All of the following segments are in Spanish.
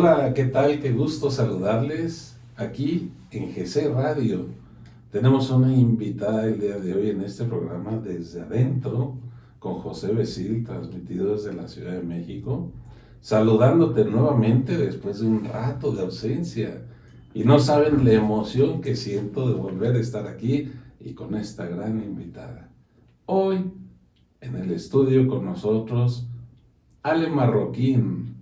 Hola, ¿qué tal? Qué gusto saludarles aquí en GC Radio. Tenemos una invitada el día de hoy en este programa Desde Adentro con José Becil, transmitido desde la Ciudad de México, saludándote nuevamente después de un rato de ausencia. Y no saben la emoción que siento de volver a estar aquí y con esta gran invitada. Hoy en el estudio con nosotros, Ale Marroquín,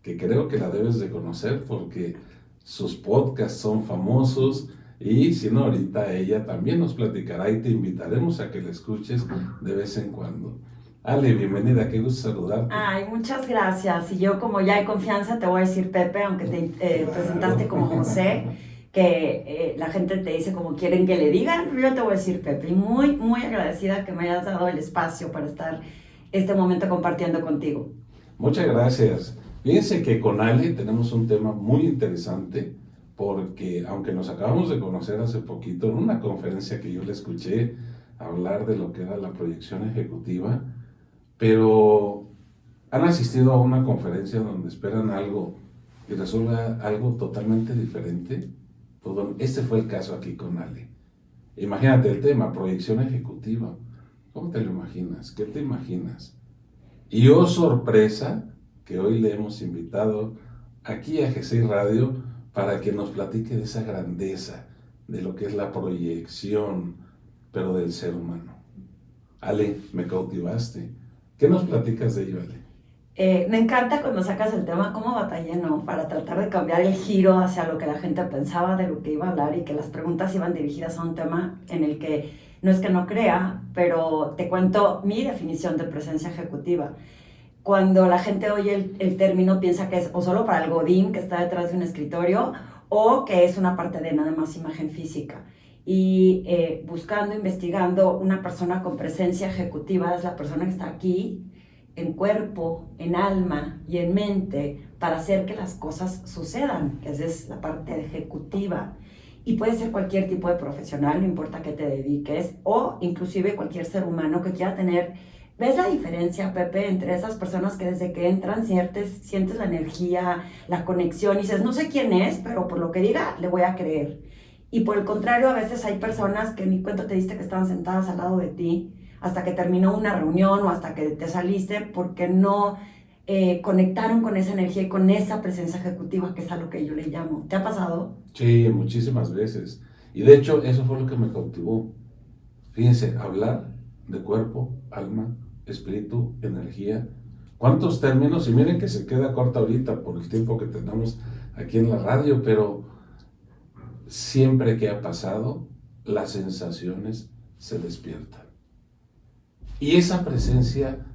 que creo que la debes de conocer porque sus podcasts son famosos y si no, ahorita ella también nos platicará y te invitaremos a que la escuches de vez en cuando. Ale, bienvenida, qué gusto saludarte. Ay, muchas gracias. Y yo, como ya hay confianza, te voy a decir Pepe, aunque te presentaste como José, que la gente te dice como quieren que le digan, yo te voy a decir Pepe. Y muy, muy agradecida que me hayas dado el espacio para estar este momento compartiendo contigo. Muchas gracias. Fíjense que con Ale tenemos un tema muy interesante porque aunque nos acabamos de conocer hace poquito en una conferencia que yo le escuché hablar de lo que era la proyección ejecutiva, pero han asistido a una conferencia donde esperan algo y resuelva algo totalmente diferente. Pues bueno, este fue el caso aquí con Ale. Imagínate el tema, proyección ejecutiva. ¿Cómo te lo imaginas? ¿Qué te imaginas? Y oh sorpresa, que hoy le hemos invitado aquí a GC Radio para que nos platique de esa grandeza, de lo que es la proyección, pero del ser humano. Ale, me cautivaste. ¿Qué nos platicas de ello, Ale? Me encanta cuando sacas el tema como batallé, ¿no? Para tratar de cambiar el giro hacia lo que la gente pensaba de lo que iba a hablar y que las preguntas iban dirigidas a un tema en el que no es que no crea, pero te cuento mi definición de presencia ejecutiva. Cuando la gente oye el término piensa que es o solo para el godín que está detrás de un escritorio o que es una parte de nada más imagen física. Y buscando, investigando, una persona con presencia ejecutiva es la persona que está aquí en cuerpo, en alma y en mente para hacer que las cosas sucedan, que esa es la parte ejecutiva. Y puede ser cualquier tipo de profesional, no importa a qué te dediques, o inclusive cualquier ser humano que quiera tener. ¿Ves la diferencia, Pepe, entre esas personas que desde que entran sientes la energía, la conexión y dices, no sé quién es, pero por lo que diga, le voy a creer? Y por el contrario, a veces hay personas que ni cuenta te diste que estaban sentadas al lado de ti hasta que terminó una reunión o hasta que te saliste porque no conectaron con esa energía y con esa presencia ejecutiva, que es a lo que yo le llamo. ¿Te ha pasado? Sí, muchísimas veces. Y de hecho, eso fue lo que me cautivó. Fíjense, hablar de cuerpo, alma, espíritu, energía. ¿Cuántos términos? Y miren que se queda corta ahorita por el tiempo que tenemos aquí en la radio, pero siempre que ha pasado, las sensaciones se despiertan. Y esa presencia,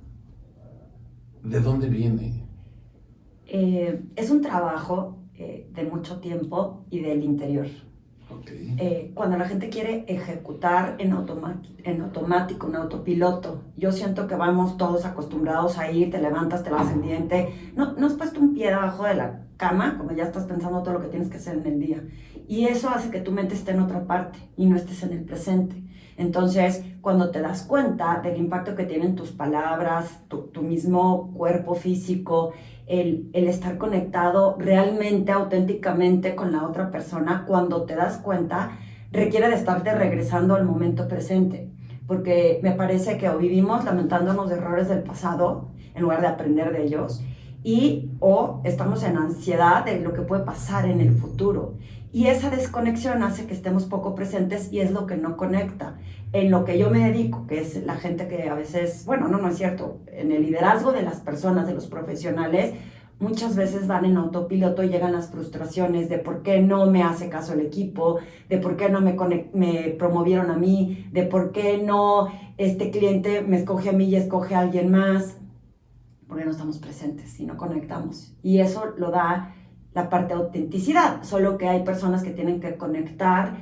¿de dónde viene? Es un trabajo de mucho tiempo y del interior. Okay. Cuando la gente quiere ejecutar en automático, en autopiloto, yo siento que vamos todos acostumbrados a ir, te levantas, te lavas el diente, no has puesto un pie debajo de la cama cuando ya estás pensando todo lo que tienes que hacer en el día. Y eso hace que tu mente esté en otra parte y no estés en el presente. Entonces, cuando te das cuenta del impacto que tienen tus palabras, tu mismo cuerpo físico, el estar conectado realmente, auténticamente con la otra persona, cuando te das cuenta, requiere de estarte regresando al momento presente. Porque me parece que o vivimos lamentándonos de errores del pasado, en lugar de aprender de ellos, o estamos en ansiedad de lo que puede pasar en el futuro. Y esa desconexión hace que estemos poco presentes y es lo que no conecta. En lo que yo me dedico, que es la gente que a veces, bueno, no es cierto, en el liderazgo de las personas, de los profesionales, muchas veces van en autopiloto y llegan las frustraciones de por qué no me hace caso el equipo, de por qué no me promovieron a mí, de por qué no este cliente me escoge a mí y escoge a alguien más, porque no estamos presentes y no conectamos. Y eso lo da la parte de autenticidad, solo que hay personas que tienen que conectar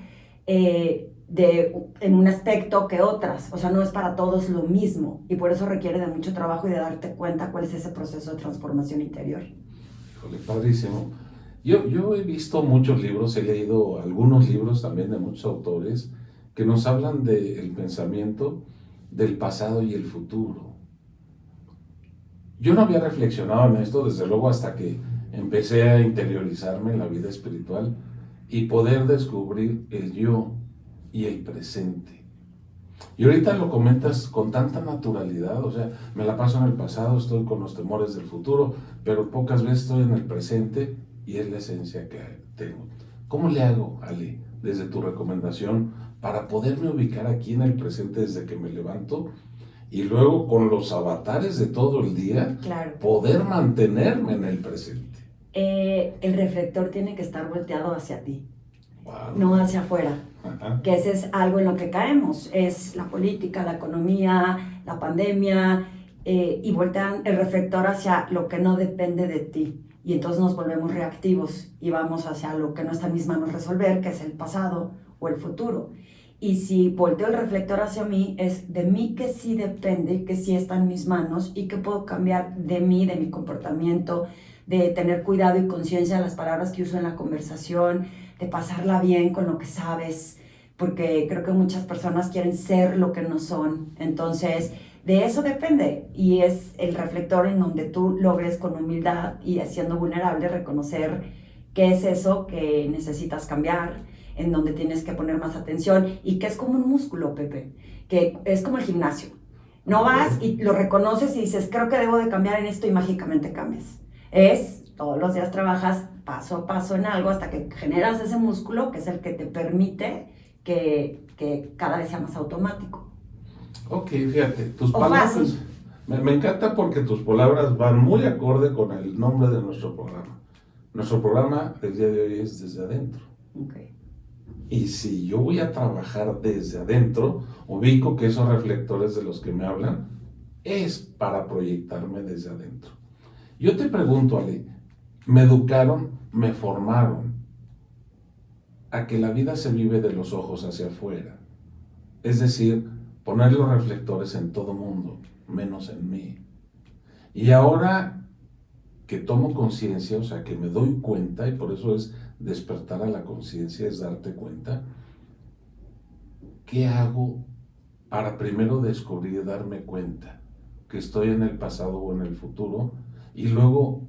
en un aspecto que otras, o sea, no es para todos lo mismo y por eso requiere de mucho trabajo y de darte cuenta cuál es ese proceso de transformación interior. Híjole, padrísimo. Yo he visto muchos libros, he leído algunos libros también de muchos autores que nos hablan del pensamiento, del pasado y el futuro. Yo no había reflexionado en esto, desde luego, hasta que empecé a interiorizarme en la vida espiritual y poder descubrir el yo y el presente. Y ahorita lo comentas con tanta naturalidad, o sea, me la paso en el pasado, estoy con los temores del futuro, pero pocas veces estoy en el presente y es la esencia que tengo. ¿Cómo le hago, Ale, desde tu recomendación, para poderme ubicar aquí en el presente desde que me levanto y luego con los avatares de todo el día, Claro. poder mantenerme en el presente? El reflector tiene que estar volteado hacia ti, Wow. no hacia afuera. Ajá. Que ese es algo en lo que caemos, es la política, la economía, la pandemia, y voltean el reflector hacia lo que no depende de ti. Y entonces nos volvemos reactivos y vamos hacia lo que no está en mis manos resolver, que es el pasado o el futuro. Y si volteo el reflector hacia mí, es de mí que sí depende, que sí está en mis manos y que puedo cambiar de mí, de mi comportamiento, de tener cuidado y conciencia de las palabras que uso en la conversación, de pasarla bien con lo que sabes, porque creo que muchas personas quieren ser lo que no son. Entonces, de eso depende, y es el reflector en donde tú logres con humildad y siendo vulnerable reconocer qué es eso que necesitas cambiar, en donde tienes que poner más atención, y que es como un músculo, Pepe, que es como el gimnasio. No vas y lo reconoces y dices, creo que debo de cambiar en esto, y mágicamente cambias. Es, todos los días trabajas paso a paso en algo hasta que generas ese músculo que es el que te permite que cada vez sea más automático. Ok, fíjate, tus O palabras, fácil. me encanta porque tus palabras van muy acorde con el nombre de nuestro programa. Nuestro programa del día de hoy es Desde Adentro. Okay. Y si yo voy a trabajar desde adentro, ubico que esos reflectores de los que me hablan es para proyectarme desde adentro. Yo te pregunto, Ale, me educaron, me formaron a que la vida se vive de los ojos hacia afuera. Es decir, poner los reflectores en todo mundo, menos en mí. Y ahora que tomo conciencia, o sea, que me doy cuenta, y por eso es despertar a la conciencia, es darte cuenta, ¿qué hago para primero descubrir y darme cuenta que estoy en el pasado o en el futuro? Y luego,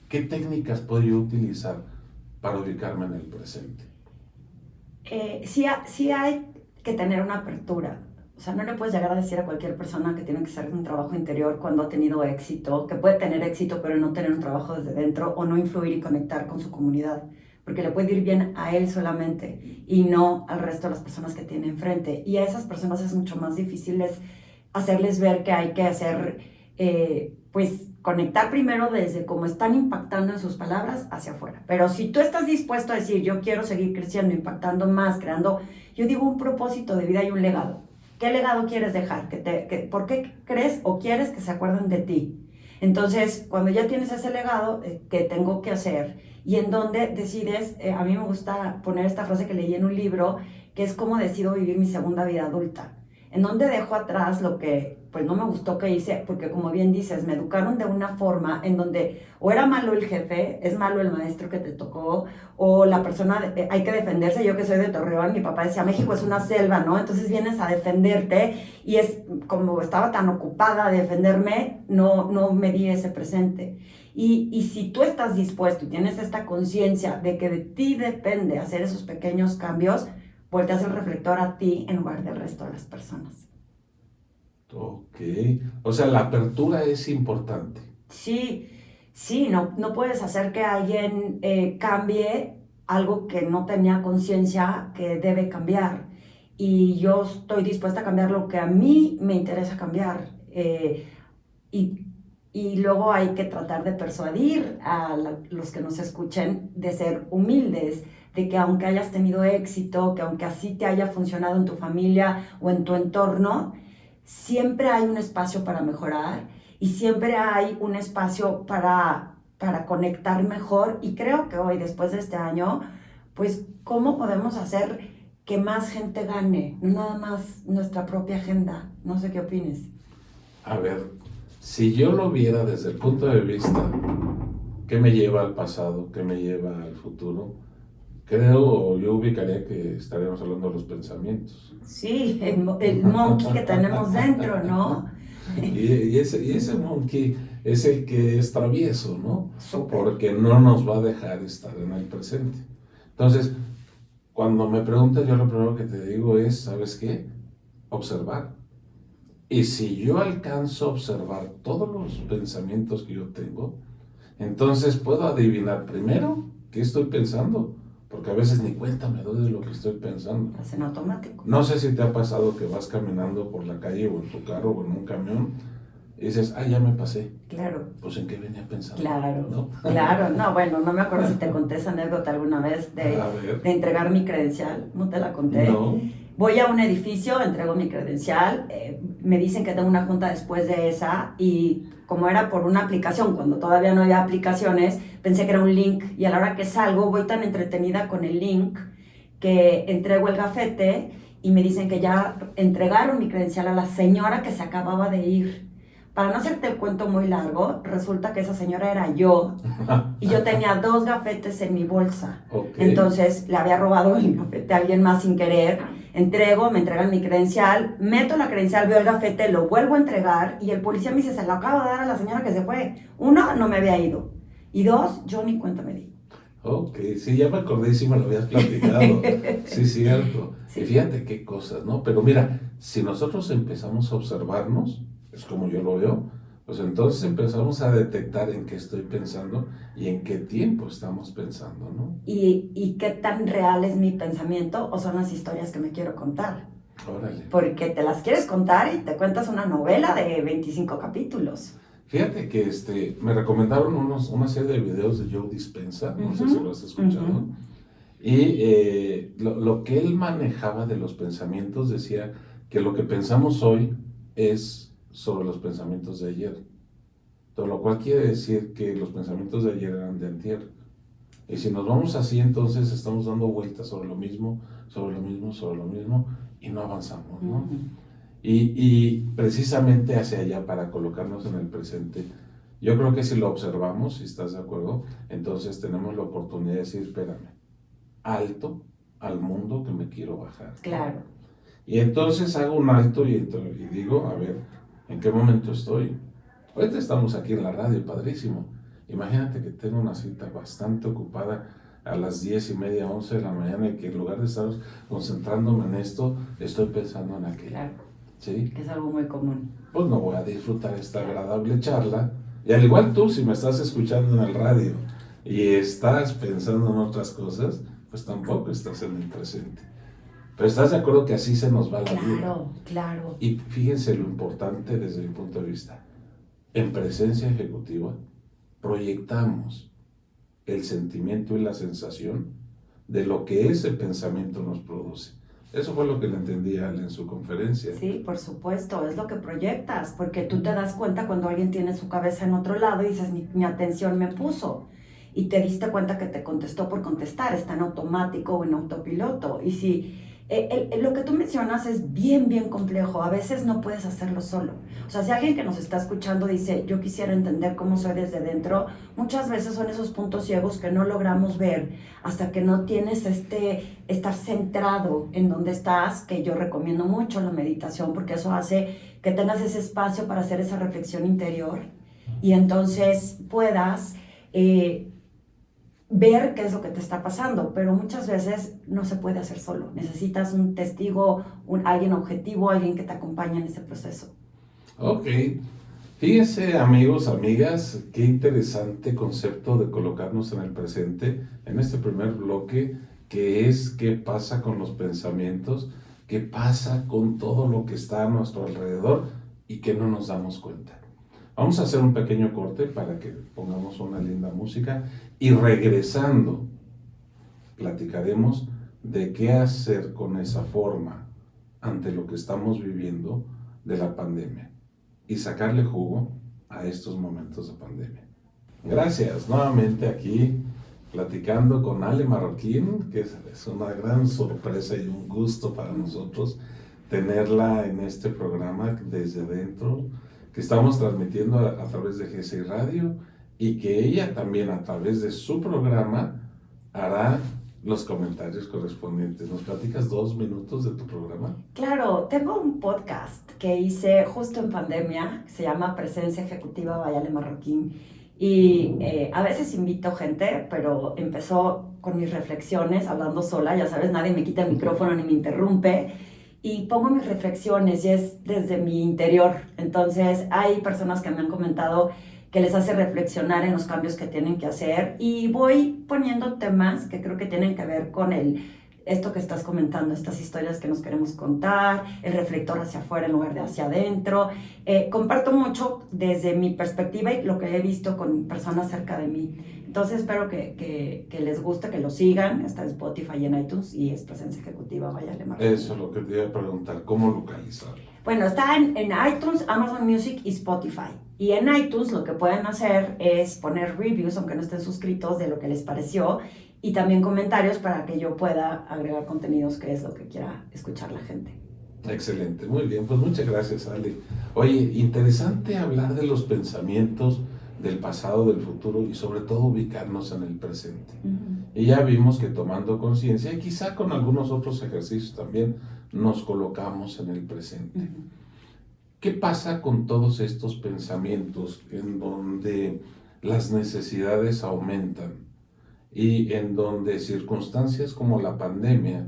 ¿qué técnicas puedo yo utilizar para ubicarme en el presente? Sí hay que tener una apertura. O sea, no le puedes llegar a decir a cualquier persona que tiene que hacer un trabajo interior cuando ha tenido éxito, que puede tener éxito pero no tener un trabajo desde dentro o no influir y conectar con su comunidad, porque le puede ir bien a él solamente y no al resto de las personas que tiene enfrente. Y a esas personas es mucho más difícil hacerles ver que hay que hacer, pues, conectar primero desde cómo están impactando en sus palabras hacia afuera. Pero si tú estás dispuesto a decir, yo quiero seguir creciendo, impactando más, creando, yo digo, un propósito de vida y un legado. ¿Qué legado quieres dejar? ¿Por qué crees o quieres que se acuerden de ti? Entonces, cuando ya tienes ese legado, ¿qué tengo que hacer? Y en donde decides, a mí me gusta poner esta frase que leí en un libro, que es cómo decido vivir mi segunda vida adulta. En donde dejo atrás lo que pues no me gustó que hice, porque como bien dices, me educaron de una forma en donde o era malo el jefe, es malo el maestro que te tocó, o la persona, hay que defenderse. Yo que soy de Torreón, mi papá decía, México es una selva, ¿no? Entonces vienes a defenderte, y es como estaba tan ocupada de defenderme, no me di ese presente. Y si tú estás dispuesto y tienes esta conciencia de que de ti depende hacer esos pequeños cambios, volteas el reflector a ti en lugar del resto de las personas. Ok, o sea, la apertura es importante. Sí, no puedes hacer que alguien cambie algo que no tenía conciencia que debe cambiar. Y yo estoy dispuesta a cambiar lo que a mí me interesa cambiar. Y, y luego hay que tratar de persuadir a los que nos escuchen de ser humildes, de que aunque hayas tenido éxito, que aunque así te haya funcionado en tu familia o en tu entorno, siempre hay un espacio para mejorar y siempre hay un espacio para conectar mejor. Y creo que hoy, después de este año, pues, ¿cómo podemos hacer que más gente gane? No nada más nuestra propia agenda. No sé qué opines. A ver, si yo lo viera desde el punto de vista, ¿qué me lleva al pasado? ¿Qué me lleva al futuro? Creo, yo ubicaría que estaríamos hablando de los pensamientos. Sí, el monkey que tenemos dentro, ¿no? Y ese monkey es el que es travieso, ¿no? Súper. Porque no nos va a dejar estar en el presente. Entonces, cuando me preguntas, yo lo primero que te digo es, ¿sabes qué? Observar. Y si yo alcanzo a observar todos los pensamientos que yo tengo, entonces puedo adivinar primero qué estoy pensando, porque a veces ni cuenta me doy de lo que estoy pensando. Lo hacen automático. No sé si te ha pasado que vas caminando por la calle o en tu carro o en un camión y dices, ya me pasé. Claro. Pues en qué venía pensando. Claro, ¿no? claro. No, bueno, no me acuerdo si te conté esa anécdota alguna vez de entregar mi credencial. ¿No te la conté? No. Voy a un edificio, entrego mi credencial, me dicen que tengo una junta después de esa y como era por una aplicación, cuando todavía no había aplicaciones, pensé que era un link y a la hora que salgo voy tan entretenida con el link que entrego el gafete y me dicen que ya entregaron mi credencial a la señora que se acababa de ir. Para no hacerte el cuento muy largo, resulta que esa señora era yo y yo tenía 2 gafetes en mi bolsa. Okay. Entonces le había robado el gafete a alguien más sin querer. Entrego, me entregan mi credencial, meto la credencial, veo el gafete, lo vuelvo a entregar y el policía me dice, se lo acabo de dar a la señora que se fue. 1, no me había ido. Y 2, yo ni cuenta me di. Ok, sí, ya me acordé y sí me lo habías platicado. Sí, cierto. Sí. Y fíjate qué cosas, ¿no? Pero mira, si nosotros empezamos a observarnos, es como yo lo veo, pues entonces empezamos a detectar en qué estoy pensando y en qué tiempo estamos pensando, ¿no? ¿Y qué tan real es mi pensamiento o son las historias que me quiero contar? Órale. Porque te las quieres contar y te cuentas una novela de 25 capítulos. Fíjate que me recomendaron una serie de videos de Joe Dispenza, no sé si lo has escuchado, y lo que él manejaba de los pensamientos decía que lo que pensamos hoy es sobre los pensamientos de ayer, todo lo cual quiere decir que los pensamientos de ayer eran de antier. Y si nos vamos así, entonces estamos dando vueltas sobre lo mismo, sobre lo mismo, sobre lo mismo, y no avanzamos, ¿no? Y precisamente hacia allá, para colocarnos en el presente, yo creo que si lo observamos, si estás de acuerdo, entonces tenemos la oportunidad de decir, espérame, alto al mundo que me quiero bajar. Claro. Y entonces hago un alto y digo, a ver, ¿en qué momento estoy? Ahorita estamos aquí en la radio, padrísimo. Imagínate que tengo una cita bastante ocupada a las 10:30, 11 de la mañana y que en lugar de estar concentrándome en esto, estoy pensando en aquello. Claro. ¿Sí? Es algo muy común. Pues no voy a disfrutar esta agradable charla. Y al igual tú, si me estás escuchando en el radio y estás pensando en otras cosas, pues tampoco estás en el presente. Pero estás de acuerdo que así se nos va la vida. Claro, claro. Y fíjense lo importante desde mi punto de vista. En presencia ejecutiva, proyectamos el sentimiento y la sensación de lo que ese pensamiento nos produce. Eso fue lo que le entendí a él en su conferencia. Sí, por supuesto, es lo que proyectas, porque tú te das cuenta cuando alguien tiene su cabeza en otro lado y dices, mi atención me puso. Y te diste cuenta que te contestó por contestar, está en automático o en autopiloto. Y si lo que tú mencionas es bien, bien complejo, a veces no puedes hacerlo solo. O sea, si alguien que nos está escuchando dice, yo quisiera entender cómo soy desde dentro, muchas veces son esos puntos ciegos que no logramos ver hasta que no tienes estar centrado en donde estás, que yo recomiendo mucho la meditación porque eso hace que tengas ese espacio para hacer esa reflexión interior y entonces puedas ver qué es lo que te está pasando, pero muchas veces no se puede hacer solo. Necesitas un testigo, alguien objetivo, alguien que te acompañe en ese proceso. Ok. Fíjense, amigos, amigas, qué interesante concepto de colocarnos en el presente en este primer bloque, que es qué pasa con los pensamientos, qué pasa con todo lo que está a nuestro alrededor y que no nos damos cuenta. Vamos a hacer un pequeño corte para que pongamos una linda música y regresando platicaremos de qué hacer con esa forma ante lo que estamos viviendo de la pandemia y sacarle jugo a estos momentos de pandemia. Gracias, nuevamente aquí platicando con Ale Marroquín, que es una gran sorpresa y un gusto para nosotros tenerla en este programa desde dentro, que estamos transmitiendo a través de GCI Radio y que ella también a través de su programa hará los comentarios correspondientes. ¿Nos platicas 2 minutos de tu programa? Claro, tengo un podcast que hice justo en pandemia, que se llama Presencia Ejecutiva by Ale Marroquín, y a veces invito gente, pero empezó con mis reflexiones, hablando sola, ya sabes, nadie me quita el micrófono ni me interrumpe, y pongo mis reflexiones y es desde mi interior. Entonces hay personas que me han comentado que les hace reflexionar en los cambios que tienen que hacer, y voy poniendo temas que creo que tienen que ver con esto que estás comentando, estas historias que nos queremos contar, el reflector hacia afuera en lugar de hacia adentro. Comparto mucho desde mi perspectiva y lo que he visto con personas cerca de mí. Entonces espero que les guste, que lo sigan. Está en Spotify y en iTunes y es Presencia Ejecutiva, váyale más. Eso es lo que te iba a preguntar, ¿cómo localizarlo? Bueno, está en iTunes, Amazon Music y Spotify. Y en iTunes lo que pueden hacer es poner reviews, aunque no estén suscritos, de lo que les pareció, y también comentarios para que yo pueda agregar contenidos, que es lo que quiera escuchar la gente. Excelente, muy bien, pues muchas gracias, Ale. Oye, interesante hablar de los pensamientos del pasado, del futuro y sobre todo ubicarnos en el presente. Y ya vimos que tomando conciencia y quizá con algunos otros ejercicios también nos colocamos en el presente. ¿Qué pasa con todos estos pensamientos en donde las necesidades aumentan y en donde circunstancias como la pandemia,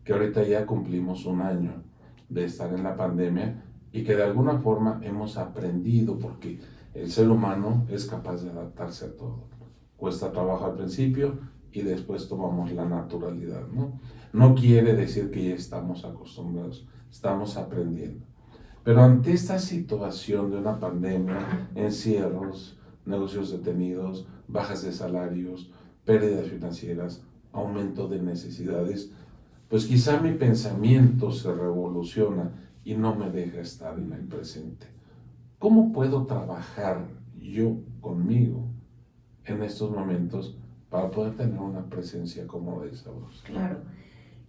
que ahorita ya cumplimos 1 año de estar en la pandemia y que de alguna forma hemos aprendido, porque el ser humano es capaz de adaptarse a todo? Cuesta trabajo al principio y después tomamos la naturalidad, ¿no? No quiere decir que ya estamos acostumbrados, estamos aprendiendo. Pero ante esta situación de una pandemia, encierros, negocios detenidos, bajas de salarios, pérdidas financieras, aumento de necesidades, pues quizá mi pensamiento se revoluciona y no me deja estar en el presente. ¿Cómo puedo trabajar yo conmigo en estos momentos para poder tener una presencia como esa voz? Claro.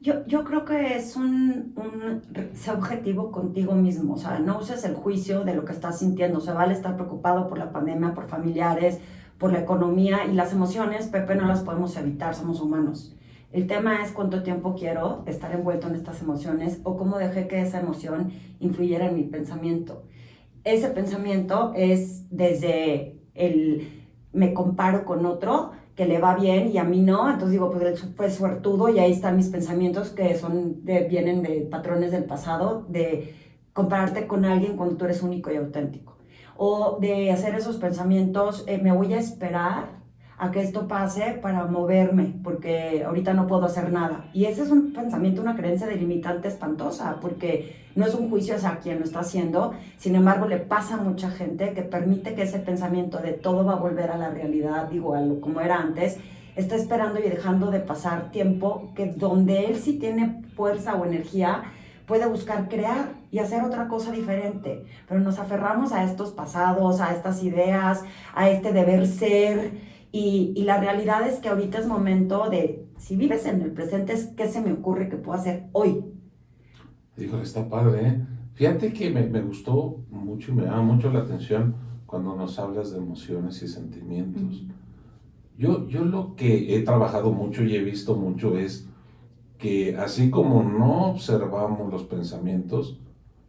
Yo creo que es ser objetivo contigo mismo, o sea, no uses el juicio de lo que estás sintiendo. Se vale estar preocupado por la pandemia, por familiares, por la economía, y las emociones, Pepe, no las podemos evitar, somos humanos. El tema es cuánto tiempo quiero estar envuelto en estas emociones o cómo dejé que esa emoción influyera en mi pensamiento. Ese pensamiento es desde me comparo con otro que le va bien y a mí no, entonces digo, pues él fue suertudo, y ahí están mis pensamientos que vienen de patrones del pasado, de compararte con alguien cuando tú eres único y auténtico, o de hacer esos pensamientos, me voy a esperar a que esto pase para moverme, porque ahorita no puedo hacer nada. Y ese es un pensamiento, una creencia delimitante espantosa, porque no es un juicio hacia quien lo está haciendo. Sin embargo, le pasa a mucha gente que permite que ese pensamiento de todo va a volver a la realidad, digo, a lo como era antes, está esperando y dejando de pasar tiempo que donde él sí tiene fuerza o energía, puede buscar crear y hacer otra cosa diferente. Pero nos aferramos a estos pasados, a estas ideas, a este deber ser. Y la realidad es que ahorita es momento de, si vives en el presente, es qué se me ocurre que puedo hacer hoy. Híjole, está padre, ¿eh? Fíjate que me gustó mucho y me llama mucho la atención cuando nos hablas de emociones y sentimientos. Yo lo que he trabajado mucho y he visto mucho es que así como no observamos los pensamientos,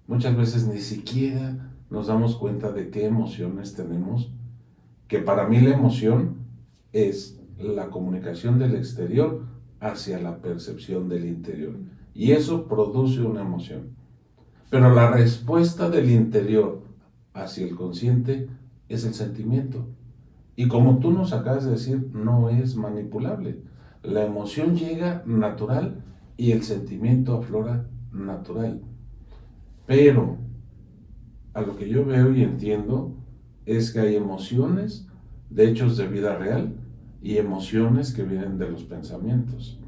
muchas veces ni siquiera nos damos cuenta de qué emociones tenemos, que para mí la emoción es la comunicación del exterior hacia la percepción del interior. Y eso produce una emoción. Pero la respuesta del interior hacia el consciente es el sentimiento. Y como tú nos acabas de decir, no es manipulable. La emoción llega natural y el sentimiento aflora natural. Pero a lo que yo veo y entiendo es que hay emociones de hechos de vida real y emociones que vienen de los pensamientos.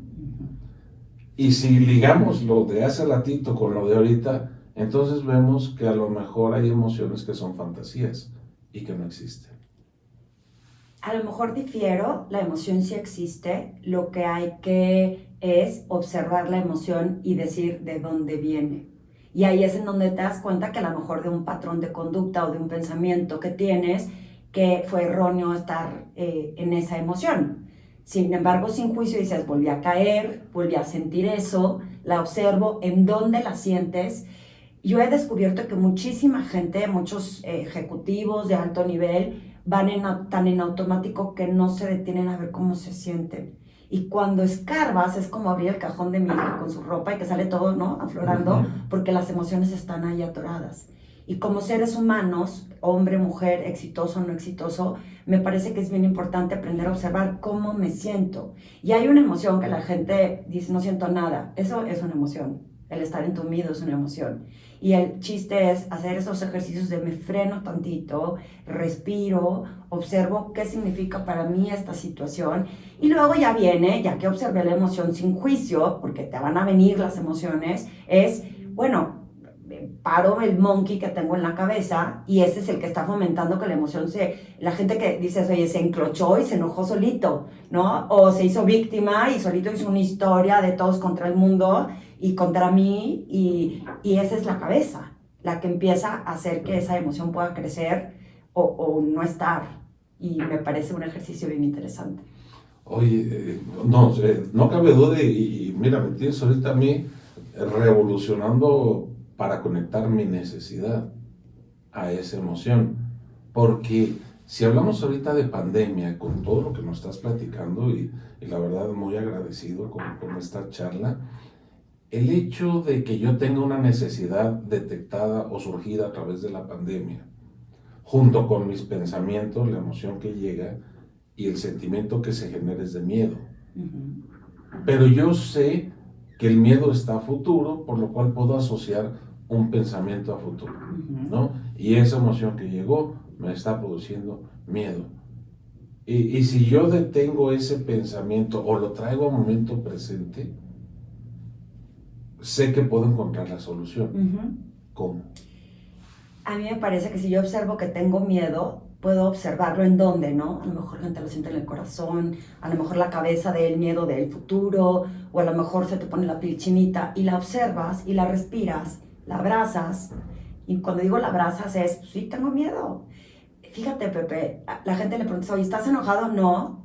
Y si ligamos lo de hace ratito con lo de ahorita, entonces vemos que a lo mejor hay emociones que son fantasías y que no existen. A lo mejor difiero, la emoción sí existe, lo que hay que es observar la emoción y decir de dónde viene. Y ahí es en donde te das cuenta que a lo mejor de un patrón de conducta o de un pensamiento que tienes, que fue erróneo estar en esa emoción. Sin embargo, sin juicio dices, volví a caer, volví a sentir eso, la observo, ¿en dónde la sientes? Yo he descubierto que muchísima gente, muchos ejecutivos de alto nivel, tan en automático que no se detienen a ver cómo se sienten. Y cuando escarbas, es como abrir el cajón de mi hija con su ropa y que sale todo, ¿no? Aflorando, porque las emociones están ahí atoradas. Y como seres humanos, hombre, mujer, exitoso o no exitoso, me parece que es bien importante aprender a observar cómo me siento. Y hay una emoción que la gente dice, no siento nada. Eso es una emoción. El estar entumido es una emoción. Y el chiste es hacer esos ejercicios de me freno tantito, respiro, observo qué significa para mí esta situación. Y luego ya viene, ya que observé la emoción sin juicio, porque te van a venir las emociones, es, bueno, paro el monkey que tengo en la cabeza y ese es el que está fomentando que la emoción la gente que dice, oye, se enclochó y se enojó solito, ¿no? O se hizo víctima y solito hizo una historia de todos contra el mundo y contra mí y esa es la cabeza, la que empieza a hacer que esa emoción pueda crecer o no estar. Y me parece un ejercicio bien interesante. Oye, no cabe duda y mira, me tienes ahorita a mí revolucionando para conectar mi necesidad a esa emoción. Porque si hablamos ahorita de pandemia, con todo lo que nos estás platicando, y la verdad muy agradecido con esta charla, el hecho de que yo tenga una necesidad detectada o surgida a través de la pandemia, junto con mis pensamientos, la emoción que llega y el sentimiento que se genera es de miedo. Pero yo sé que el miedo está a futuro, por lo cual puedo asociar un pensamiento a futuro, ¿no? Y esa emoción que llegó me está produciendo miedo. Y si yo detengo ese pensamiento o lo traigo a momento presente, sé que puedo encontrar la solución. ¿Cómo? A mí me parece que si yo observo que tengo miedo, puedo observarlo en dónde, ¿no? A lo mejor gente lo siente en el corazón, a lo mejor la cabeza del miedo del futuro, o a lo mejor se te pone la piel chinita y la observas y la respiras, la abrazas. Y cuando digo la abrazas es, sí, tengo miedo. Fíjate, Pepe, la gente le pregunta, oye, ¿estás enojado? No.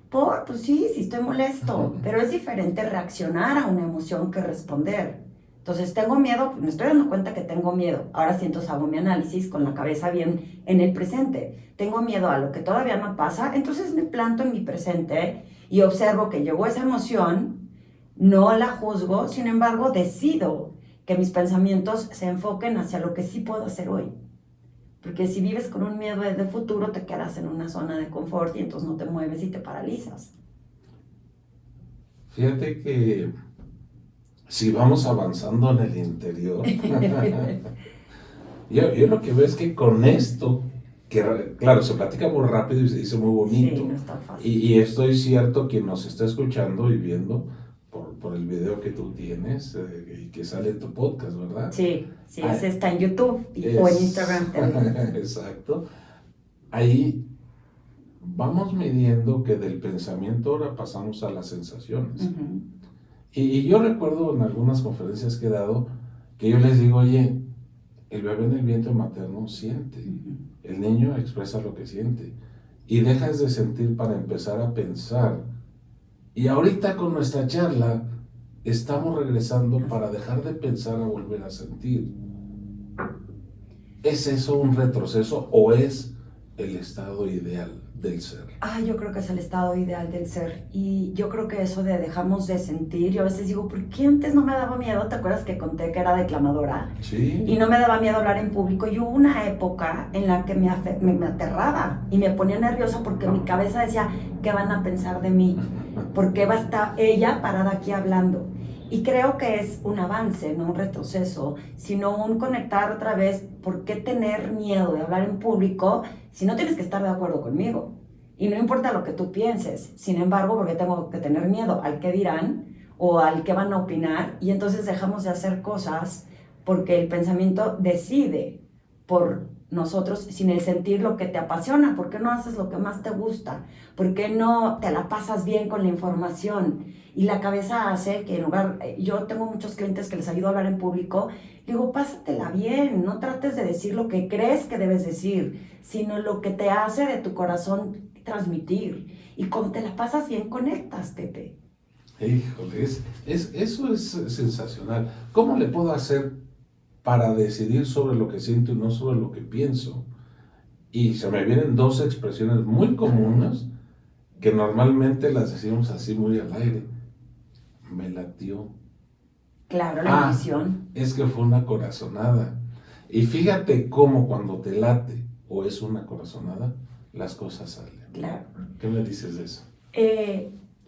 Pues sí, sí estoy molesto, pero es diferente reaccionar a una emoción que responder. Entonces, tengo miedo, pues me estoy dando cuenta que tengo miedo. Ahora sí, entonces hago mi análisis con la cabeza bien en el presente. Tengo miedo a lo que todavía no pasa, entonces me planto en mi presente y observo que llegó esa emoción, no la juzgo, sin embargo, decido que mis pensamientos se enfoquen hacia lo que sí puedo hacer hoy. Porque si vives con un miedo de futuro, te quedas en una zona de confort y entonces no te mueves y te paralizas. Fíjate que si vamos avanzando en el interior, yo lo que veo es que con esto, que claro, se platica muy rápido y se dice muy bonito. Sí, no es tan fácil. Y estoy cierto, quien nos está escuchando y viendo por el video que tú tienes y que sale en tu podcast, ¿verdad? Sí, ese está en YouTube o en Instagram también. Exacto. Ahí vamos midiendo que del pensamiento ahora pasamos a las sensaciones. Y yo recuerdo en algunas conferencias que he dado que yo les digo, oye, el bebé en el vientre materno siente, el niño expresa lo que siente y dejas de sentir para empezar a pensar. Y ahorita con nuestra charla estamos regresando para dejar de pensar a volver a sentir. ¿Es eso un retroceso o es el estado ideal del ser? Yo creo que es el estado ideal del ser. Y yo creo que eso de dejamos de sentir, yo a veces digo, ¿por qué antes no me daba miedo? ¿Te acuerdas que conté que era declamadora? Sí. Y no me daba miedo hablar en público. Y hubo una época en la que me aterraba y me ponía nerviosa porque mi cabeza decía, ¿qué van a pensar de mí? ¿Por qué va a estar ella parada aquí hablando? Y creo que es un avance, no un retroceso, sino un conectar otra vez. ¿Por qué tener miedo de hablar en público si no tienes que estar de acuerdo conmigo? Y no importa lo que tú pienses, sin embargo, porque tengo que tener miedo al que dirán o al que van a opinar, y entonces dejamos de hacer cosas porque el pensamiento decide por nosotros sin el sentir lo que te apasiona. ¿Por qué no haces lo que más te gusta? ¿Por qué no te la pasas bien con la información? Y la cabeza hace que en lugar, yo tengo muchos clientes que les ayudo a hablar en público, digo, pásatela bien, no trates de decir lo que crees que debes decir, sino lo que te hace de tu corazón transmitir. Y cuando te la pasas bien, conectas, Pepe. Híjole, eso es sensacional. ¿Cómo le puedo hacer para decidir sobre lo que siento y no sobre lo que pienso? Y se me vienen dos expresiones muy comunes que normalmente las decimos así muy al aire. Me latió. Claro, la intuición. Es que fue una corazonada. Y fíjate cómo cuando te late o es una corazonada, las cosas salen. Claro. ¿Qué me dices de eso?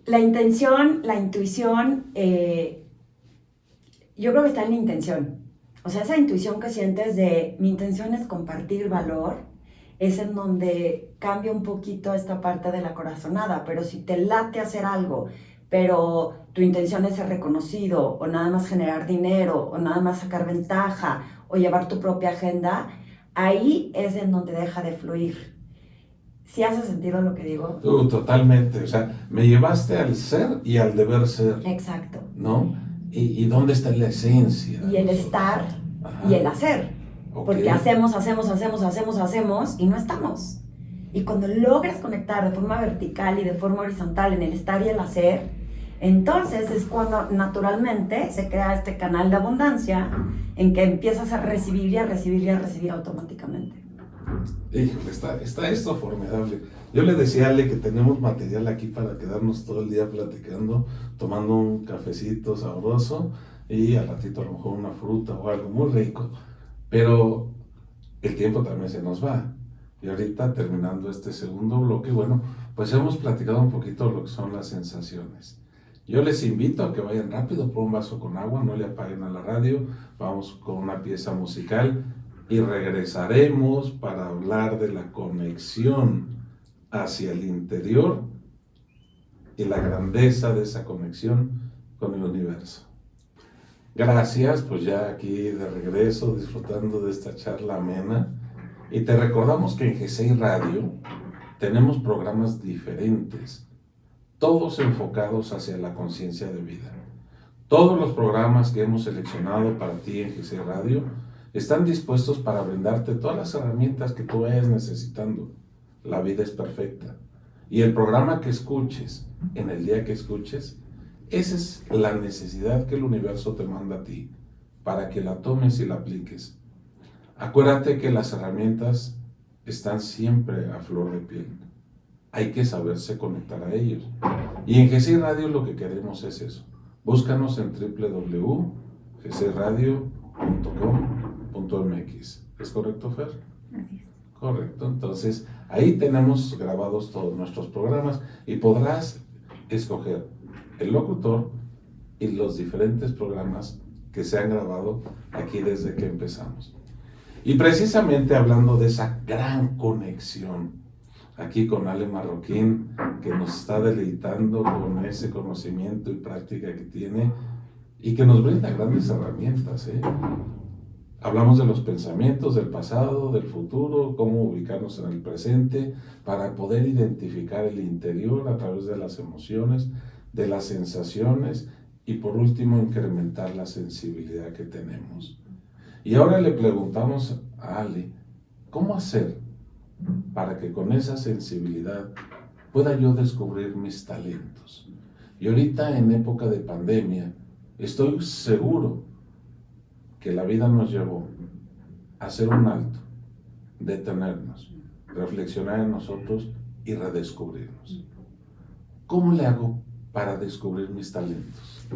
La intención, la intuición, yo creo que está en la intención. O sea, esa intuición que sientes de mi intención es compartir valor, es en donde cambia un poquito esta parte de la corazonada. Pero si te late hacer algo, pero tu intención es ser reconocido, o nada más generar dinero, o nada más sacar ventaja, o llevar tu propia agenda, ahí es en donde deja de fluir. ¿Sí hace sentido lo que digo? Totalmente. O sea, me llevaste al ser y al deber ser. Exacto. ¿No? ¿Y dónde está la esencia? Y el estar. Ajá. Y el hacer. Okay. Porque hacemos y no estamos. Y cuando logras conectar de forma vertical y de forma horizontal en el estar y el hacer, entonces es cuando naturalmente se crea este canal de abundancia en que empiezas a recibir y a recibir y a recibir automáticamente. Híjole, está esto formidable. Yo le decía a Ale que tenemos material aquí para quedarnos todo el día platicando, tomando un cafecito sabroso y al ratito a lo mejor una fruta o algo muy rico, pero el tiempo también se nos va. Y ahorita terminando este segundo bloque, bueno, pues hemos platicado un poquito lo que son las sensaciones. Yo les invito a que vayan rápido por un vaso con agua, no le apaguen a la radio, vamos con una pieza musical y regresaremos para hablar de la conexión hacia el interior y la grandeza de esa conexión con el universo. Gracias, pues ya aquí de regreso, disfrutando de esta charla amena. Y te recordamos que en GCI Radio tenemos programas diferentes, todos enfocados hacia la conciencia de vida. Todos los programas que hemos seleccionado para ti en GCI Radio están dispuestos para brindarte todas las herramientas que tú vayas necesitando. La vida es perfecta. Y el programa que escuches, en el día que escuches, esa es la necesidad que el universo te manda a ti, para que la tomes y la apliques. Acuérdate que las herramientas están siempre a flor de piel. Hay que saberse conectar a ellos. Y en GCI Radio lo que queremos es eso. Búscanos en www.gcradio.com.mx. ¿Es correcto, Fer? Así es. Correcto. Entonces, ahí tenemos grabados todos nuestros programas y podrás escoger el locutor y los diferentes programas que se han grabado aquí desde que empezamos. Y precisamente hablando de esa gran conexión, aquí con Ale Marroquín, que nos está deleitando con ese conocimiento y práctica que tiene y que nos brinda grandes herramientas. Hablamos de los pensamientos, del pasado, del futuro, cómo ubicarnos en el presente para poder identificar el interior a través de las emociones, de las sensaciones y por último incrementar la sensibilidad que tenemos. Y ahora le preguntamos a Ale, ¿cómo hacer para que con esa sensibilidad pueda yo descubrir mis talentos? Y ahorita en época de pandemia, estoy seguro que la vida nos llevó a hacer un alto, detenernos, reflexionar en nosotros y redescubrirnos. ¿Cómo le hago para descubrir mis talentos?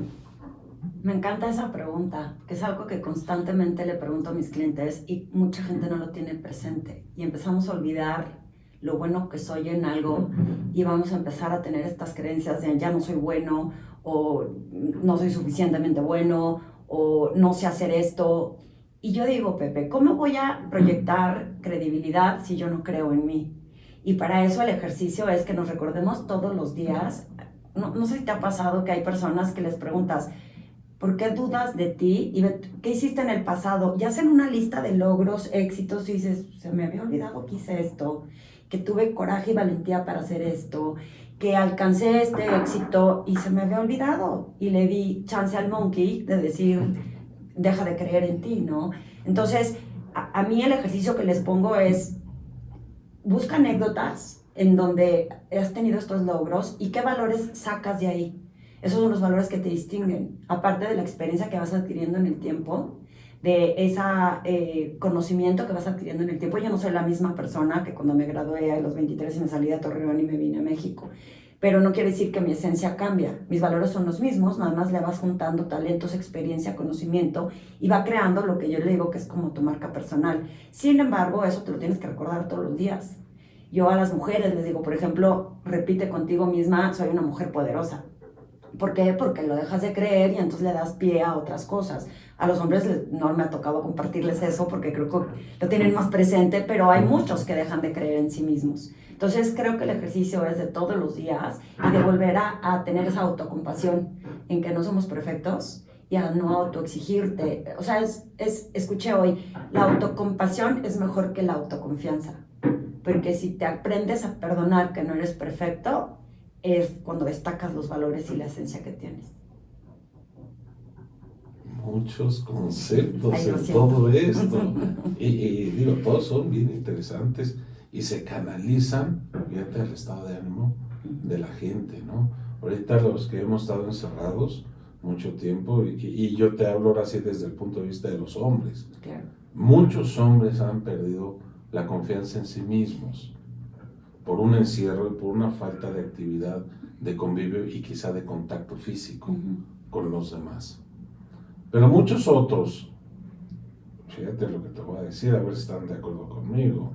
Me encanta esa pregunta, que es algo que constantemente le pregunto a mis clientes y mucha gente no lo tiene presente. Y empezamos a olvidar lo bueno que soy en algo y vamos a empezar a tener estas creencias de ya no soy bueno o no soy suficientemente bueno o no sé hacer esto. Y yo digo, Pepe, ¿cómo voy a proyectar credibilidad si yo no creo en mí? Y para eso el ejercicio es que nos recordemos todos los días. No sé si te ha pasado que hay personas que les preguntas, ¿Por qué dudas de ti? ¿Y qué hiciste en el pasado? Y hacen una lista de logros, éxitos, y dices, se me había olvidado que hice esto, que tuve coraje y valentía para hacer esto, que alcancé este éxito y se me había olvidado. Y le di chance al monkey de decir, deja de creer en ti, ¿no? Entonces, a mí el ejercicio que les pongo es, busca anécdotas en donde has tenido estos logros y qué valores sacas de ahí. Esos son los valores que te distinguen, aparte de la experiencia que vas adquiriendo en el tiempo, de ese conocimiento que vas adquiriendo en el tiempo. Yo no soy la misma persona que cuando me gradué a los 23 y me salí de Torreón y me vine a México, pero no quiere decir que mi esencia cambia. Mis valores son los mismos, nada más le vas juntando talentos, experiencia, conocimiento y va creando lo que yo le digo que es como tu marca personal. Sin embargo, eso te lo tienes que recordar todos los días. Yo a las mujeres les digo, por ejemplo, repite contigo misma, soy una mujer poderosa. ¿Por qué? Porque lo dejas de creer y entonces le das pie a otras cosas. A los hombres no me ha tocado compartirles eso porque creo que lo tienen más presente, pero hay muchos que dejan de creer en sí mismos. Entonces creo que el ejercicio es de todos los días y de volver a tener esa autocompasión en que no somos perfectos y a no autoexigirte. O sea, escuché hoy, la autocompasión es mejor que la autoconfianza, porque si te aprendes a perdonar que no eres perfecto, es cuando destacas los valores y la esencia que tienes. Muchos conceptos en todo esto. Y digo, todos son bien interesantes y se canalizan, fíjate, al estado de ánimo de la gente, ¿no? Ahorita los que hemos estado encerrados mucho tiempo, y yo te hablo ahora sí desde el punto de vista de los hombres. Claro. Muchos hombres han perdido la confianza en sí mismos por un encierro y por una falta de actividad, de convivio y quizá de contacto físico con los demás. Pero muchos otros, fíjate lo que te voy a decir, a ver si están de acuerdo conmigo,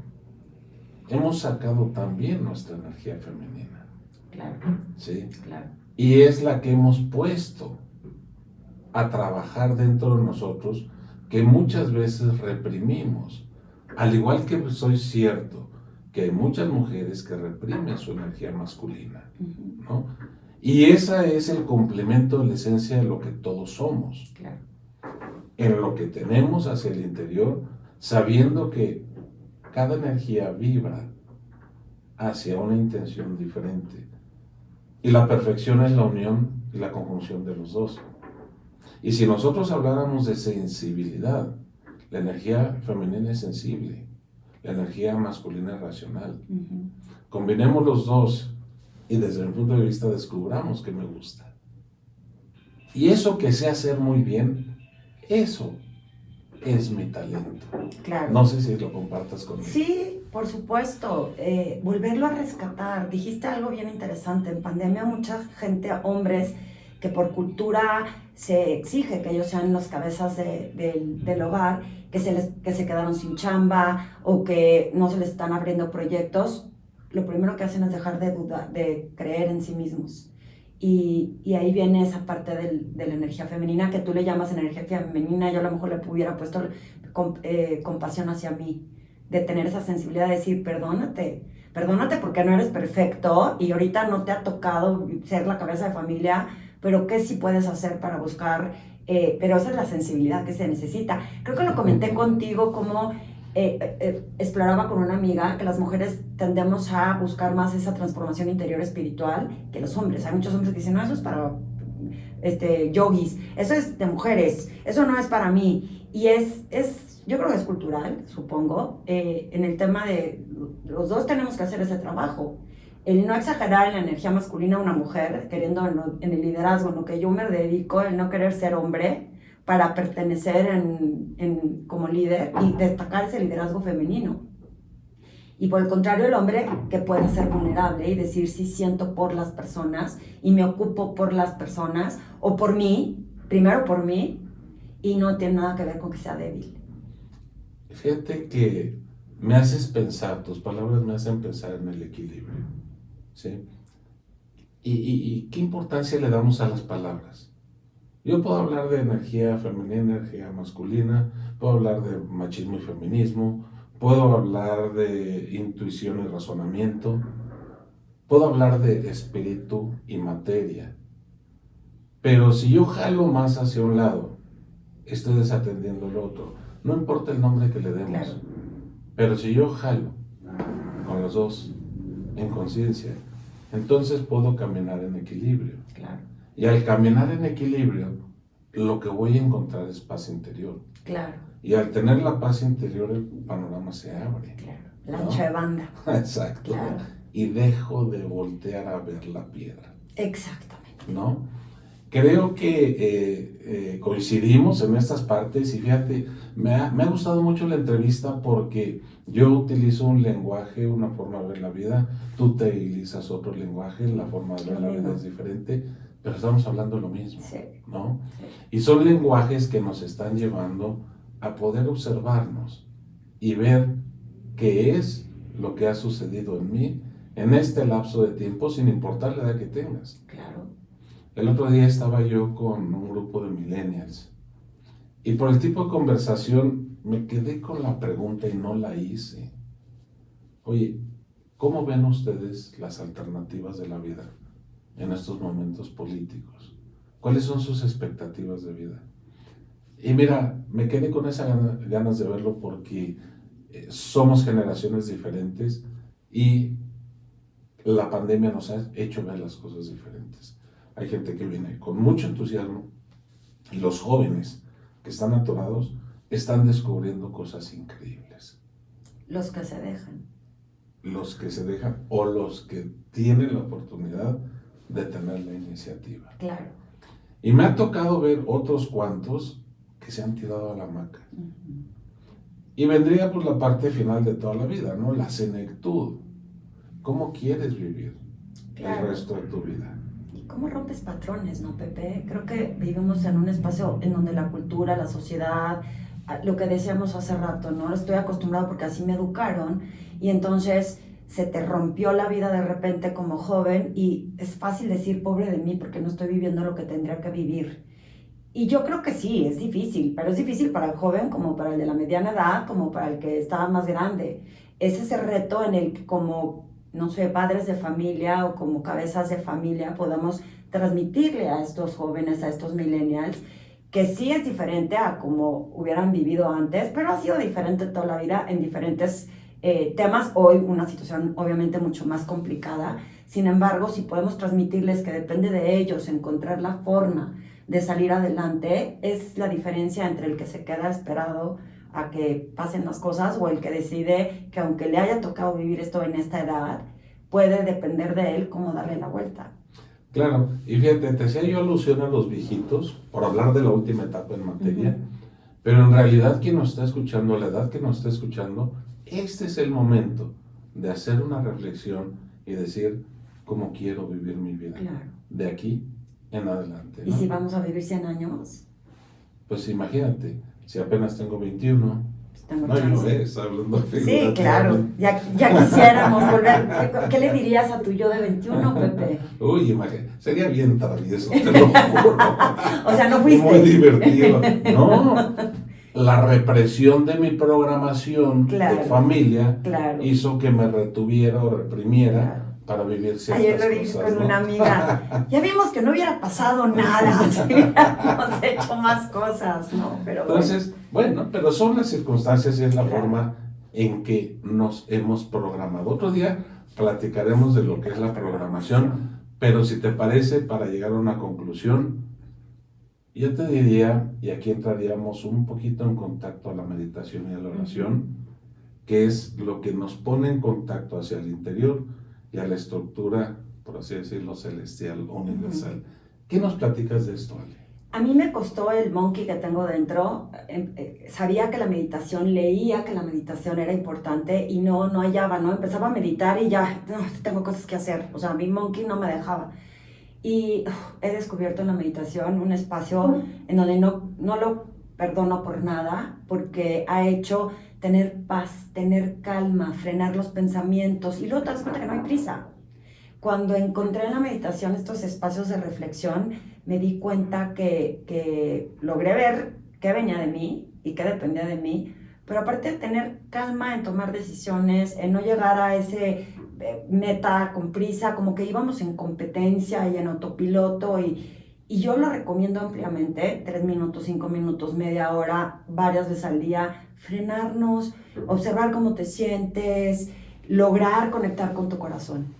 hemos sacado también nuestra energía femenina. Claro. ¿Sí? Claro. Y es la que hemos puesto a trabajar dentro de nosotros, que muchas veces reprimimos. Al igual que soy cierto que hay muchas mujeres que reprimen su energía masculina, ¿no? Y ese es el complemento de la esencia de lo que todos somos. Claro. En lo que tenemos hacia el interior, sabiendo que cada energía vibra hacia una intención diferente. Y la perfección es la unión y la conjunción de los dos. Y si nosotros habláramos de sensibilidad, la energía femenina es sensible, la energía masculina es racional. Combinemos los dos y desde mi punto de vista descubramos que me gusta. Y eso que sé hacer muy bien, eso es mi talento. Claro. No sé si lo compartas conmigo. Sí, por supuesto. Volverlo a rescatar. Dijiste algo bien interesante. En pandemia mucha gente, hombres, que por cultura se exige que ellos sean las cabezas del hogar, que se quedaron sin chamba o que no se les están abriendo proyectos, lo primero que hacen es dejar de dudar, de creer en sí mismos. Y ahí viene esa parte de la energía femenina, que tú le llamas energía femenina, yo a lo mejor le hubiera puesto compasión hacia mí, de tener esa sensibilidad de decir, perdónate porque no eres perfecto y ahorita no te ha tocado ser la cabeza de familia, pero ¿qué sí puedes hacer para buscar? Pero esa es la sensibilidad que se necesita. Creo que lo comenté contigo como exploraba con una amiga que las mujeres tendemos a buscar más esa transformación interior espiritual que los hombres. Hay muchos hombres que dicen, no, eso es para yogis, eso es de mujeres, eso no es para mí. Y yo creo que es cultural, supongo, en el tema de los dos tenemos que hacer ese trabajo. El no exagerar en la energía masculina a una mujer, queriendo en el liderazgo, en lo que yo me dedico, el no querer ser hombre para pertenecer como líder y destacar ese liderazgo femenino. Y por el contrario, el hombre que puede ser vulnerable y decir sí siento por las personas y me ocupo por las personas o por mí, primero por mí, y no tiene nada que ver con que sea débil. Fíjate que me haces pensar, tus palabras me hacen pensar en el equilibrio, ¿sí? Y qué importancia le damos a las palabras. Yo puedo hablar de energía femenina, energía masculina, puedo hablar de machismo y feminismo, puedo hablar de intuición y razonamiento, puedo hablar de espíritu y materia. Pero si yo jalo más hacia un lado, estoy desatendiendo el otro. No importa el nombre que le demos, Claro. pero si yo jalo con los dos en conciencia, entonces puedo caminar en equilibrio. Claro, Y al caminar en equilibrio, lo que voy a encontrar es paz interior. claro, Y al tener la paz interior, el panorama se abre. claro. La ¿no? ancha de banda. Exacto. Claro. Y dejo de voltear a ver la piedra, Exactamente. ¿no? Creo que coincidimos en estas partes y fíjate, me ha gustado mucho la entrevista porque yo utilizo un lenguaje, una forma de ver la vida, tú utilizas otro lenguaje, la forma de ver la vida es diferente, pero estamos hablando de lo mismo, Sí. ¿no? Sí. Y son lenguajes que nos están llevando a poder observarnos y ver qué es lo que ha sucedido en mí en este lapso de tiempo, sin importar la edad que tengas. Claro. El otro día estaba yo con un grupo de millennials y por el tipo de conversación me quedé con la pregunta y no la hice. Oye, ¿cómo ven ustedes las alternativas de la vida en estos momentos políticos? ¿Cuáles son sus expectativas de vida? Y mira, me quedé con esas ganas de verlo porque somos generaciones diferentes y la pandemia nos ha hecho ver las cosas diferentes. Hay gente que viene con mucho entusiasmo y los jóvenes que están atorados están descubriendo cosas increíbles. Los que se dejan. Los que se dejan o los que tienen la oportunidad de tener la iniciativa. Claro. Y me ha tocado ver otros cuantos que se han tirado a la hamaca. Uh-huh. Y vendría por la parte final de toda la vida, ¿no? La senectud. ¿Cómo quieres vivir Claro. el resto de tu vida? ¿Y cómo rompes patrones, no, Pepe? Creo que vivimos en un espacio en donde la cultura, la sociedad, lo que decíamos hace rato, ¿no? Estoy acostumbrado porque así me educaron y entonces se te rompió la vida de repente como joven y es fácil decir pobre de mí porque no estoy viviendo lo que tendría que vivir. Y yo creo que sí, es difícil, pero es difícil para el joven como para el de la mediana edad, como para el que estaba más grande. Es ese reto en el que como, no sé, padres de familia o como cabezas de familia podamos transmitirle a estos jóvenes, a estos millennials, que sí es diferente a como hubieran vivido antes, pero ha sido diferente toda la vida en diferentes temas. Hoy una situación obviamente mucho más complicada. Sin embargo, si podemos transmitirles que depende de ellos encontrar la forma de salir adelante, es la diferencia entre el que se queda esperado a que pasen las cosas o el que decide que aunque le haya tocado vivir esto en esta edad, puede depender de él cómo darle la vuelta. Claro, y fíjate, te hacía yo alusión a los viejitos por hablar de la última etapa en materia, pero en realidad quien nos está escuchando, la edad que nos está escuchando, este es el momento de hacer una reflexión y decir cómo quiero vivir mi vida. Claro. De aquí en adelante, ¿Y ¿no? si vamos a vivir 100 años? Pues imagínate, si apenas tengo 21, Pues tengo no, yo chance. está hablando Sí, figurativamente. claro, ya quisiéramos volver. ¿Qué le dirías a tu yo de 21, Pepe? Uy, imagínate, sería bien travieso, te lo juro. O sea, no fuiste. Muy divertido. No, la represión de mi programación Claro, de familia claro. hizo que me retuviera o reprimiera Claro. para vivir ciertas Ayer lo dije cosas, con ¿no? una amiga, ya vimos que no hubiera pasado nada, si hubiéramos hecho más cosas, ¿no? Pero Entonces, bueno, pero son las circunstancias y es la Claro. forma en que nos hemos programado. Otro día platicaremos de lo que es la programación, pero si te parece, para llegar a una conclusión, yo te diría, y aquí entraríamos un poquito en contacto a la meditación y a la oración, que es lo que nos pone en contacto hacia el interior y a la estructura, por así decirlo, celestial o universal. ¿Qué nos platicas de esto, Ale? a mí me costó el monkey que tengo dentro. Sabía que la meditación, leía que la meditación era importante y no hallaba, ¿no? Empezaba a meditar y ya, no, tengo cosas que hacer. O sea, mi monkey no me dejaba. Y he descubierto en la meditación un espacio en donde no lo perdono por nada, porque ha hecho tener paz, tener calma, frenar los pensamientos y luego te das cuenta que no hay prisa. Cuando encontré en la meditación estos espacios de reflexión, me di cuenta que logré ver qué venía de mí y qué dependía de mí, pero aparte de tener calma en tomar decisiones, en no llegar a ese meta con prisa, como que íbamos en competencia y en autopiloto y Y yo lo recomiendo ampliamente, 3 minutos, 5 minutos, media hora, varias veces al día, frenarnos, observar cómo te sientes, lograr conectar con tu corazón.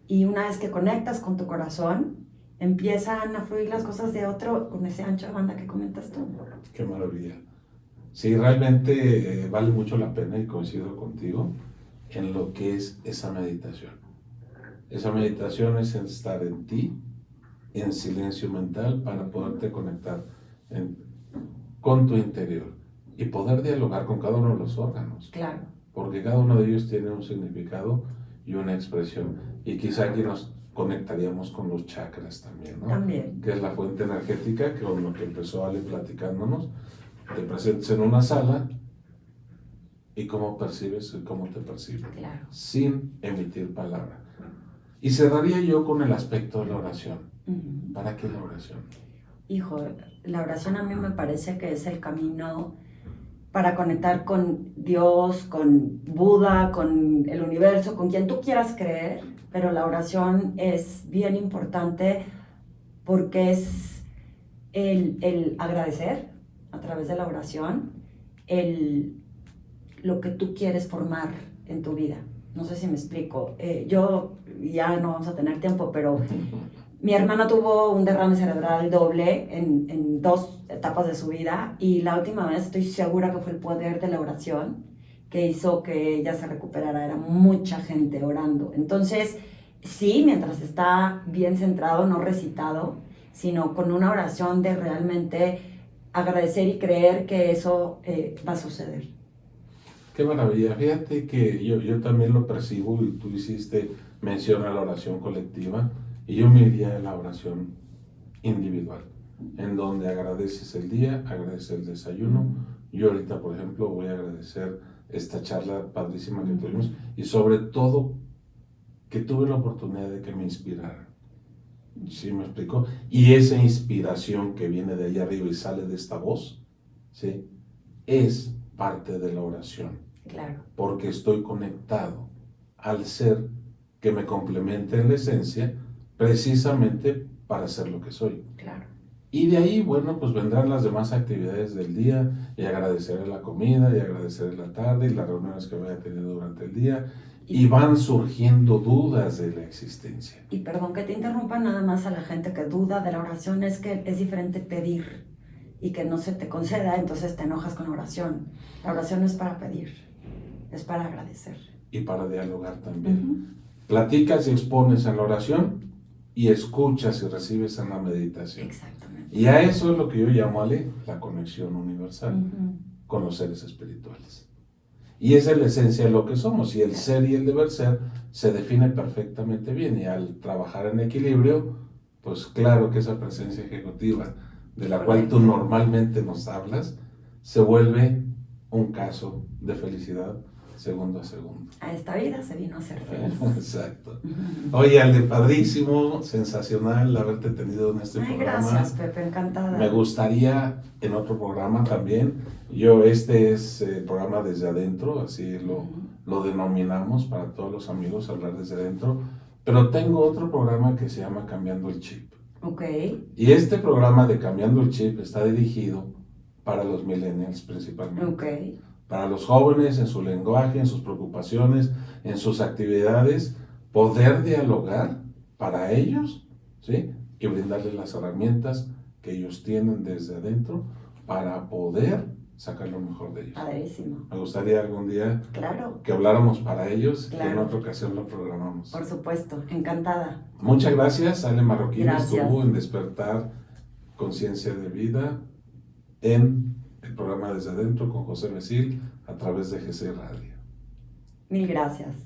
Y una vez que conectas con tu corazón, empiezan a fluir las cosas de otro con ese ancho de banda que comentas tú. Qué maravilla. Sí, realmente vale mucho la pena y coincido contigo en lo que es esa meditación. Esa meditación es estar en ti, en silencio mental, para poderte conectar con tu interior y poder dialogar con cada uno de los órganos. Claro. Porque cada uno de ellos tiene un significado y una expresión. Y quizá aquí nos conectaríamos con los chakras también, ¿no? También. Que es la fuente energética, que con lo que empezó Ale platicándonos. Te presentes en una sala y cómo percibes y cómo te percibes, Claro. sin emitir palabra. Y cerraría yo con el aspecto de la oración. Uh-huh. ¿Para qué la oración? Hijo, la oración a mí me parece que es el camino para conectar con Dios, con Buda, con el universo, con quien tú quieras creer, pero la oración es bien importante porque es el agradecer a través de la oración lo que tú quieres formar en tu vida. No sé si me explico. Yo ya no vamos a tener tiempo, pero mi hermana tuvo un derrame cerebral doble en 2 etapas de su vida, y la última vez estoy segura que fue el poder de la oración que hizo que ella se recuperara. Era mucha gente orando. Entonces, sí, mientras está bien centrado, no recitado, sino con una oración de realmente agradecer y creer que eso va a suceder. Qué maravilla. Fíjate que yo también lo percibo, y tú hiciste mención a la oración colectiva, y yo me iría a la oración individual, en donde agradeces el día, agradeces el desayuno. Yo ahorita, por ejemplo, voy a agradecer esta charla padrísima que tuvimos, y sobre todo que tuve la oportunidad de que me inspirara. ¿Sí me explico? Y esa inspiración que viene de allá arriba y sale de esta voz, ¿sí?, es parte de la oración. Claro. Porque estoy conectado al ser que me complementa en la esencia, precisamente para ser lo que soy. Claro. Y de ahí, bueno, pues vendrán las demás actividades del día, y agradeceré la comida, y agradeceré la tarde, y las reuniones que vaya teniendo durante el día, y van surgiendo dudas de la existencia. Y perdón que te interrumpa, nada más a la gente que duda de la oración, es que es diferente pedir y que no se te conceda, entonces te enojas con la oración. La oración no es para pedir, es para agradecer. Y para dialogar también. Platicas y expones en la oración, y escuchas y recibes en la meditación. Exactamente. Y a eso es lo que yo llamo, Ale, la conexión universal con los seres espirituales. Y esa es la esencia de lo que somos, y el ser y el deber ser se define perfectamente bien, y al trabajar en equilibrio, pues claro que esa presencia ejecutiva de la cual tú normalmente nos hablas, se vuelve un caso de felicidad segundo a segundo. A esta vida se vino a ser feliz. Exacto. Oye, Ale, padrísimo, sensacional haberte tenido en este programa. Gracias, Pepe, encantada. Me gustaría en otro programa también. Este es el programa Desde Adentro, así lo denominamos para todos los amigos, hablar desde adentro. Pero tengo otro programa que se llama Cambiando el Chip. Ok. Y este programa de Cambiando el Chip está dirigido para los millennials principalmente. Ok. Para los jóvenes, en su lenguaje, en sus preocupaciones, en sus actividades, poder dialogar para ellos, ¿sí?, y brindarles las herramientas que ellos tienen desde adentro para poder sacar lo mejor de ellos. Padrísimo. Me gustaría algún día, claro, que habláramos para ellos, claro, y en otra ocasión lo programamos. Por supuesto, encantada. Muchas gracias. Ale Marroquín Gracias. estuvo en Despertar Conciencia de Vida, en el programa Desde Adentro con José Mesil, a través de GC Radio. Mil gracias.